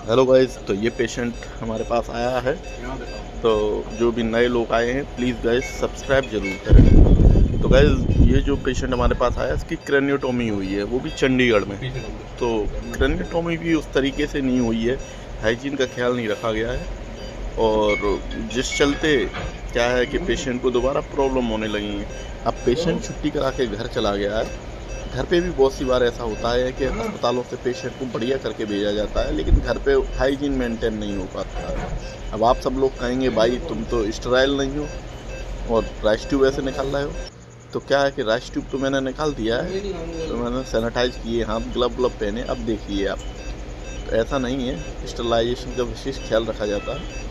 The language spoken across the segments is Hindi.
हेलो गाइस, तो ये पेशेंट हमारे पास आया है। तो जो भी नए लोग आए हैं प्लीज़ गाइस सब्सक्राइब जरूर करें। तो गाइस ये जो पेशेंट हमारे पास आया इसकी क्रेनियोटोमी हुई है, वो भी चंडीगढ़ में। तो क्रेनियोटोमी भी उस तरीके से नहीं हुई है, हाइजीन का ख्याल नहीं रखा गया है। और जिस चलते क्या है कि पेशेंट को दोबारा प्रॉब्लम होने लगी है। अब पेशेंट छुट्टी करा के घर चला गया है। घर पे भी बहुत सी बार ऐसा होता है कि अस्पतालों से पेशेंट को बढ़िया करके भेजा जाता है, लेकिन घर पे हाइजीन मेंटेन नहीं हो पाता है। अब आप सब लोग कहेंगे भाई तुम तो स्टेराइल नहीं हो और राइस ट्यूब ऐसे निकाल रहे हो। तो क्या है कि राइस ट्यूब तो मैंने निकाल दिया है, तो मैंने सैनिटाइज किए हाथ, ग्लव पहने। अब देखिए आप, तो ऐसा नहीं है, स्टेरिलाइजेशन का विशेष ख्याल रखा जाता है।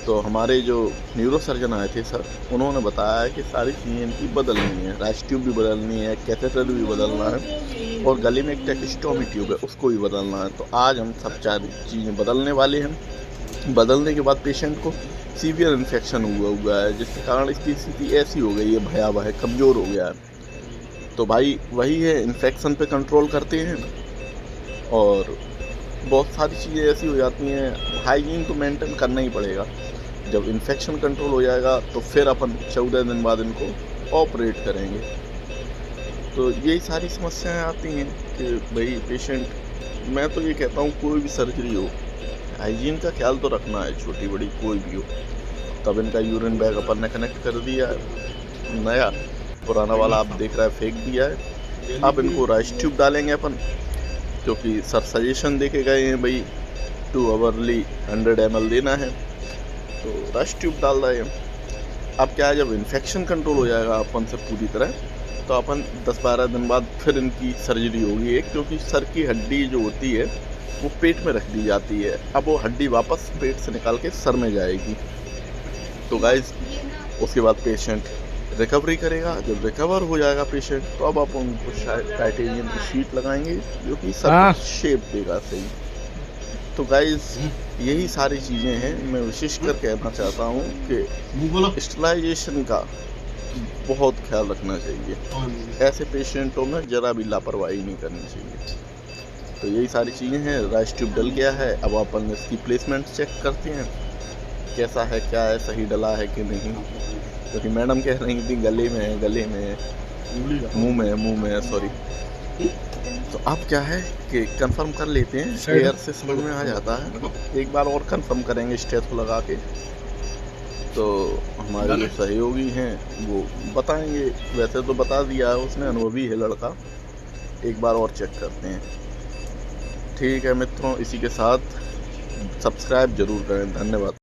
तो हमारे जो न्यूरो सर्जन आए थे सर, उन्होंने बताया है कि सारी चीज़ें इनकी बदलनी है, राइस ट्यूब भी बदलनी है, कैथेटर भी बदलना है और गले में एक टेकिस्टोमी ट्यूब है उसको भी बदलना है। तो आज हम सब सारी चीज़ें बदलने वाले हैं। बदलने के बाद पेशेंट को सीवियर इन्फेक्शन हुआ है, जिसके कारण इसकी स्थिति ऐसी हो गई है, भयावह है, कमज़ोर हो गया है। तो भाई वही है, इन्फेक्शन पे कंट्रोल करते हैं और बहुत सारी चीज़ें ऐसी हो जाती हैं। हाइजीन तो मेंटेन करना ही पड़ेगा। जब इन्फेक्शन कंट्रोल हो जाएगा तो फिर अपन 14 दिन बाद इनको ऑपरेट करेंगे। तो यही सारी समस्याएं आती हैं कि भाई पेशेंट, मैं तो ये कहता हूँ कोई भी सर्जरी हो हाइजीन का ख्याल तो रखना है, छोटी बड़ी कोई भी हो। तब इनका यूरिन बैग अपन ने कनेक्ट कर दिया है नया, पुराना वाला आप देख रहे हैं फेंक दिया है। अब इनको राइस ट्यूब डालेंगे अपन, क्योंकि सर सजेशन दे के गए हैं भाई 2 आवरली 100 ml देना है, तो रश ट्यूब डाल रहे हैं। अब क्या है, जब इन्फेक्शन कंट्रोल हो जाएगा अपन से पूरी तरह, तो अपन 10-12 दिन बाद फिर इनकी सर्जरी होगी एक, क्योंकि सर की हड्डी जो होती है वो पेट में रख दी जाती है। अब वो हड्डी वापस पेट से निकाल के सर में जाएगी। तो गाइस उसके बाद पेशेंट रिकवरी करेगा। जब रिकवर हो जाएगा पेशेंट, तो अब आप उनको टाइटेनियम की शीट लगाएंगे जो कि सर को शेप देगा सही। तो गाइस यही सारी चीज़ें हैं। मैं विशेष कर कहना चाहता हूँ कि स्टेरिलाइजेशन का बहुत ख्याल रखना चाहिए। ऐसे पेशेंटों में ज़रा भी लापरवाही नहीं करनी चाहिए। तो यही सारी चीज़ें हैं। राइस ट्यूब डल गया है, अब अपन इसकी प्लेसमेंट चेक करते हैं कैसा है, क्या है, सही डला है कि नहीं। क्योंकि मैडम कह रही थी गले में है, मुंह में है, सॉरी। तो अब क्या है कि कंफर्म कर लेते हैं, एयर से समझ में आ जाता है। एक बार और कंफर्म करेंगे स्टेथो लगा के। तो हमारे जो सहयोगी हैं वो बताएंगे, वैसे तो बता दिया है उसने, अनुभवी है लड़का। एक बार और चेक करते हैं। ठीक है मित्रों, इसी के साथ सब्सक्राइब जरूर करें। धन्यवाद।